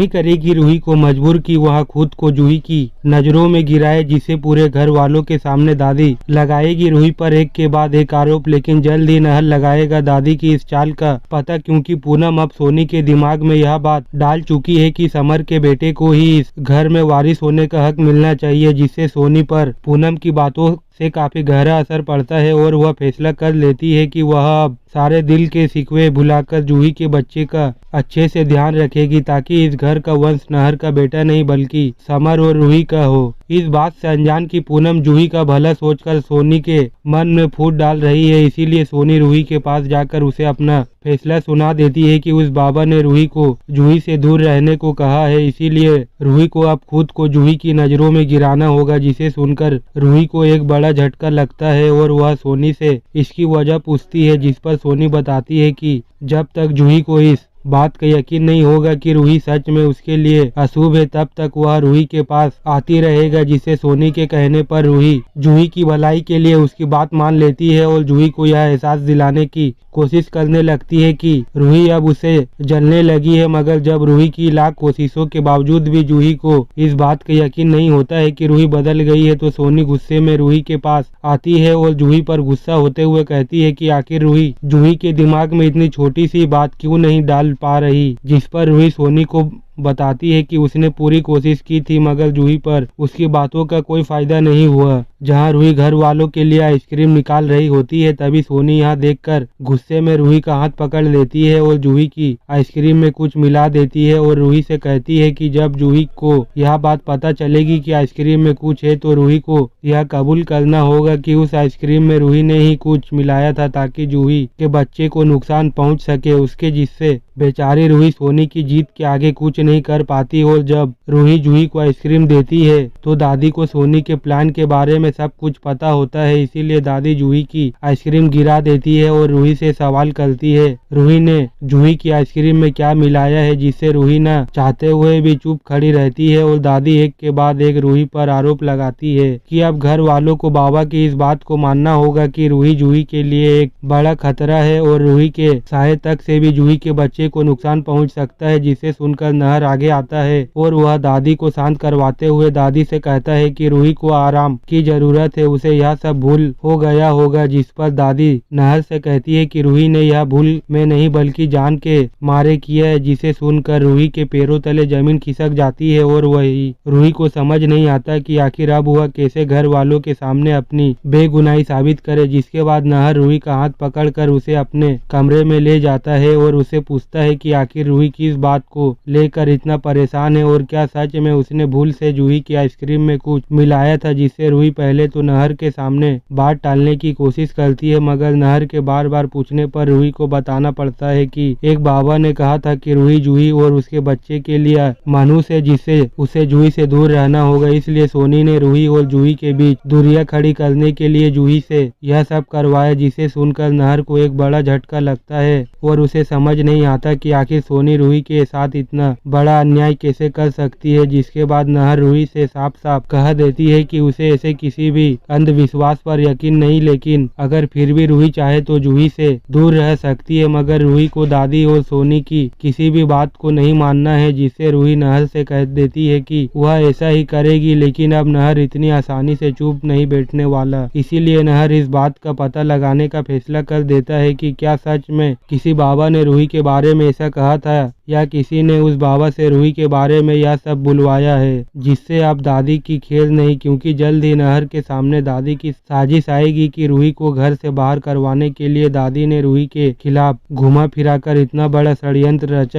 ही करेगी रूही को मजबूर की वह खुद को जूही की नजरों में गिराए, जिसे पूरे घर वालों के सामने दादी लगाएगी रूही पर एक के बाद एक आरोप। लेकिन जल्द ही नहर लगाएगा दादी की इस चाल का पता, क्योंकि पूनम अब सोनी के दिमाग में यह बात डाल चुकी है कि समर के बेटे को ही इस घर में वारिस होने का हक मिलना चाहिए, जिससे सोनी पर पूनम की बातों से काफी गहरा असर पड़ता है और वह फैसला कर लेती है कि वह अब सारे दिल के शिकवे भुलाकर जूही के बच्चे का अच्छे से ध्यान रखेगी, ताकि इस घर का वंश नहर का बेटा नहीं बल्कि समर और रूही का हो। इस बात से अनजान की पूनम जूही का भला सोचकर सोनी के मन में फूट डाल रही है, इसीलिए सोनी रूही के पास जाकर उसे अपना फैसला सुना देती है कि उस बाबा ने रूही को जूही से दूर रहने को कहा है, इसीलिए रूही को अब खुद को जूही की नजरों में गिराना होगा। जिसे सुनकर रूही को एक बड़ा झटका लगता है और वह सोनी से इसकी वजह पूछती है, जिस पर सोनी बताती है कि जब तक जूही को इस बात का यकीन नहीं होगा कि रूही सच में उसके लिए अशुभ है, तब तक वह रूही के पास आती रहेगा। जिसे सोनी के कहने पर रूही जूही की भलाई के लिए उसकी बात मान लेती है और जूही को यह एहसास दिलाने की कोशिश करने लगती है कि रूही अब उसे जलने लगी है। मगर जब रूही की लाख कोशिशों के बावजूद भी जूही को इस बात का यकीन नहीं होता है कि रूही बदल गई है, तो सोनी गुस्से में रूही के पास आती है और जूही पर गुस्सा होते हुए कहती है कि आखिर रूही जूही के दिमाग में इतनी छोटी सी बात क्यों नहीं डाल पा रही। जिस पर रूही सोनी को बताती है कि उसने पूरी कोशिश की थी, मगर जूही पर उसकी बातों का कोई फायदा नहीं हुआ। जहां रूही घर वालों के लिए आइसक्रीम निकाल रही होती है, तभी सोनी यहां देखकर गुस्से में रूही का हाथ पकड़ लेती है और जूही की आइसक्रीम में कुछ मिला देती है और रूही से कहती है कि जब जूही को यह बात पता चलेगी कि आइसक्रीम में कुछ है, तो रूही को यह कबूल करना होगा कि उस आइसक्रीम में रूही ने ही कुछ मिलाया था, ताकि जूही के बच्चे को नुकसान पहुंच सके उसके, जिससे बेचारी रूही सोनी की जीत के आगे कुछ नहीं कर पाती। और जब रूही जूही को आइसक्रीम देती है तो दादी को सोनी के प्लान के बारे में सब कुछ पता होता है, इसीलिए दादी जूही की आइसक्रीम गिरा देती है और रूही से सवाल करती है रूही ने जूही की आइसक्रीम में क्या मिलाया है, जिससे रूही न चाहते हुए भी चुप खड़ी रहती है। और दादी एक के बाद एक रूही पर आरोप लगाती है कि अब घर वालों को बाबा की इस बात को मानना होगा कि रूही जूही के लिए एक बड़ा खतरा है और रूही के साये तक से भी जूही के बच्चे को नुकसान पहुंच सकता है। जिसे सुनकर नहर आगे आता है और वह दादी को शांत करवाते हुए दादी से कहता है कि रूही को आराम की जरूरत है, उसे यह सब भूल हो गया होगा। जिस पर दादी नहर से कहती है कि रूही ने यह भूल में नहीं बल्कि जान के मारे किया है। जिसे सुनकर रूही के पैरों तले जमीन खिसक जाती है और वही रूही को समझ नहीं आता कि आखिर अब वह कैसे घर वालों के सामने अपनी बेगुनाही साबित करे। जिसके बाद नहर रूही का हाथ पकड़कर उसे अपने कमरे में ले जाता है और उसे पूछता है कि आखिर रूही किस बात को लेकर इतना परेशान है और क्या सच में उसने भूल से जूही की आइसक्रीम में कुछ मिलाया था। जिससे रूही पहले तो नहर के सामने बात टालने की कोशिश करती है, मगर नहर के बार बार पूछने पर रूही को बताना पड़ता है कि एक बाबा ने कहा था कि रूही जूही और उसके बच्चे के लिए मानुस है, जिससे उसे जूही से दूर रहना होगा। इसलिए सोनी ने रूही और जूही के बीच दूरियां खड़ी करने के लिए जूही से यह सब करवाया। जिसे सुनकर नहर को एक बड़ा झटका लगता है और उसे समझ नहीं आता कि आखिर सोनी रूही के साथ इतना बड़ा अन्याय कैसे कर सकती है। जिसके बाद नहर रूही से साफ साफ कह देती है कि उसे ऐसे किसी भी अंधविश्वास पर यकीन नहीं, लेकिन अगर फिर भी रूही चाहे तो जूही से दूर रह सकती है। मगर रूही को दादी और सोनी की किसी भी बात को नहीं मानना है। जिससे रूही नहर से कह देती है कि वह ऐसा ही करेगी, लेकिन अब नहर इतनी आसानी से चुप नहीं बैठने वाला। इसीलिए नहर इस बात का पता लगाने का फैसला कर देता है कि क्या सच में किसी बाबा ने रूही के बारे में ऐसा कहा था या किसी ने उस बाबा से रूही के बारे में यह सब बुलवाया है। जिससे अब दादी की खेल नहीं, क्योंकि जल्द ही नहर के सामने दादी की साजिश आएगी कि रूही को घर से बाहर करवाने के लिए दादी ने रूही के खिलाफ घुमा फिराकर इतना बड़ा षड्यंत्र रचा।